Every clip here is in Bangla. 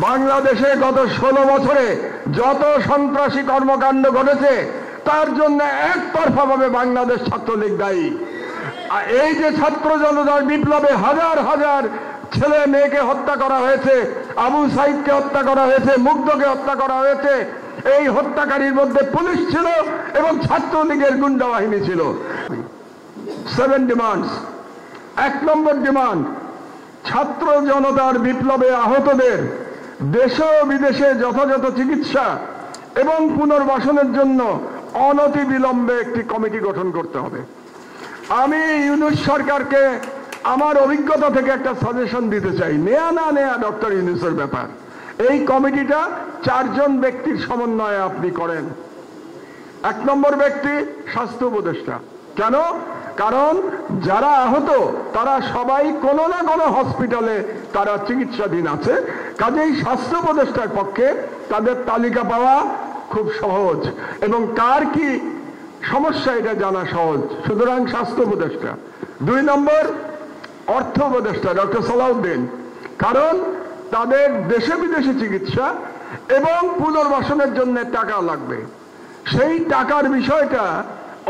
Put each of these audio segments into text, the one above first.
বাংলাদেশে গত 16 বছরে যত সন্ত্রাসী কর্মকাণ্ড ঘটেছে তার জন্য একতরফাভাবে বাংলাদেশ ছাত্রলীগ দায়ী। এই যে ছাত্র জনতার বিপ্লবে হাজার হাজার ছেলে মেয়েকে হত্যা করা হয়েছে, আবু সাইদকে হত্যা করা হয়েছে, মুগ্ধকে হত্যা করা হয়েছে, এই হত্যাকারীর মধ্যে পুলিশ ছিল এবং ছাত্রলীগের গুন্ডা বাহিনী ছিল। 7 ডিমান্ডস। 1 নম্বর ডিমান্ড, ছাত্র জনতার বিপ্লবে আহতদের দেশে ও বিদেশে যথাযথ চিকিৎসা এবং পুনর্বাসনের জন্য অনতিবিলম্বে একটি কমিটি গঠন করতে হবে। আমি ইউনূস সরকারকে আমার অভিজ্ঞতা থেকে একটা সাজেশন দিতে চাই। নেয়া না নেয়া ডক্টর ইউনূসের ব্যাপার। এই কমিটিটা 4 জন ব্যক্তির সমন্বয়ে আপনি করেন। 1 নম্বর ব্যক্তি স্বাস্থ্য উপদেষ্টা। কেন? কারণ যারা আহত তারা সবাই কোনো না কোনো হসপিটালে তারা চিকিৎসাধীন আছে, কাজেই স্বাস্থ্য উপদেষ্টার পক্ষে তাদের তালিকা পাওয়া খুব সহজ এবং কার কি সমস্যা এটা জানা সহজ, সুতরাং স্বাস্থ্য উপদেষ্টা। 2 নম্বর অর্থ উপদেষ্টা ডক্টর সালাউদ্দিন, কারণ তাদের দেশে বিদেশে চিকিৎসা এবং পুনর্বাসনের জন্য টাকা লাগবে, সেই টাকার বিষয়টা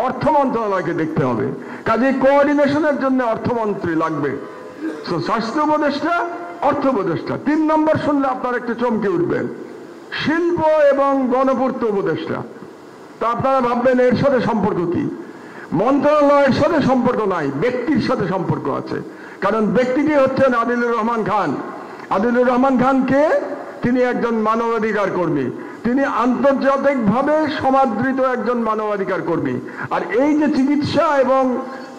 অর্থ মন্ত্রণালয়কে দেখতে হবে, কাজে কোঅর্ডিনেশনের জন্য অর্থমন্ত্রী লাগবে। স্বাস্থ্য উপদেষ্টা, অর্থ উপদেষ্টা। 3 নম্বর শুনলে আপনারা একটু চমকে উঠবেন, শিল্প এবং গণপূর্ত উপদেষ্টা। তা আপনারা ভাববেন এর সাথে সম্পর্ক কি? মন্ত্রণালয়ের সাথে সম্পর্ক নাই, ব্যক্তির সাথে সম্পর্ক আছে। কারণ ব্যক্তিটি হচ্ছেন আদিলুর রহমান খান। আদিলুর রহমান খান কে? তিনি একজন মানবাধিকার কর্মী, তিনি আন্তর্জাতিকভাবে সমাদৃত একজন মানবাধিকার কর্মী। আর এই যে চিকিৎসা এবং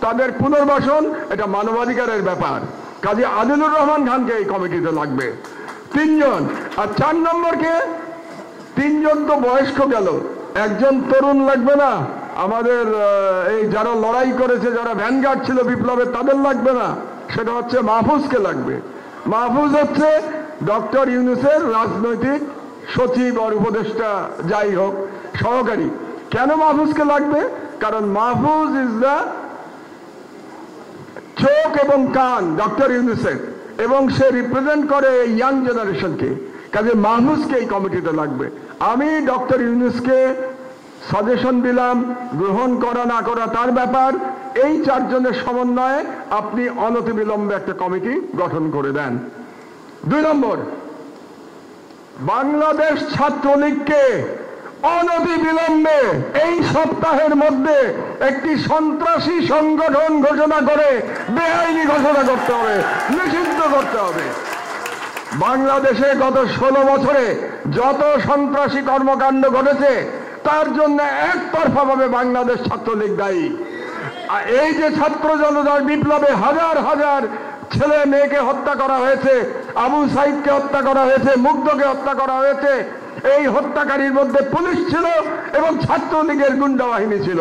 তাদের পুনর্বাসন, এটা মানবাধিকারের ব্যাপার, কাজে আদিলুর রহমান খানকে এই কমিটিতে লাগবে। 3 জন। আর 4 নম্বরকে 3 জন তো বয়স্ক গেল, একজন তরুণ লাগবে না? আমাদের এই যারা লড়াই করেছে, যারা ভ্যানগার্ড ছিল বিপ্লবে, তাদের লাগবে না? সেটা হচ্ছে মাহফুজকে লাগবে। মাহফুজ হচ্ছে ডক্টর ইউনূসের রাজনৈতিক সচিব আর উপদেষ্টা, যাই হোক, সহকারী। কেন মাহফুজকে লাগবে? কারণ মাহফুজ ইজ দ্য চোখ এবং কান ডক্টর ইউনূসের, এবং সে রিপ্রেজেন্ট করে ইয়াং জেনারেশনকে, কাজে মাহফুজকে এই কমিটিতে লাগবে। আমি ডক্টর ইউনূসকে সাজেশন দিলাম, গ্রহণ করা না করা তার ব্যাপার। এই 4 জনের সমন্বয়ে আপনি অনতিবিলম্বে একটা কমিটি গঠন করে দেন। 2 নম্বর, বাংলাদেশ ছাত্রলীগকে অনতিবিলম্বে এই সপ্তাহের মধ্যে একটি সন্ত্রাসী সংগঠন ঘোষণা করে বেআইনি ঘোষণা করতে হবে, নিষিদ্ধ করতে হবে। বাংলাদেশে গত 16 বছরে যত সন্ত্রাসী কর্মকাণ্ড ঘটেছে তার জন্য একতরফাভাবে বাংলাদেশ ছাত্রলীগ দায়ী। এই যে ছাত্র জনতার বিপ্লবে হাজার হাজার ছেলে মেয়েকে হত্যা করা হয়েছে, আবু সাইদকে হত্যা করা হয়েছে, মুগ্ধকে হত্যা করা হয়েছে, এই হত্যাকারীর মধ্যে পুলিশ ছিল এবং ছাত্রলীগের গুন্ডা বাহিনী ছিল।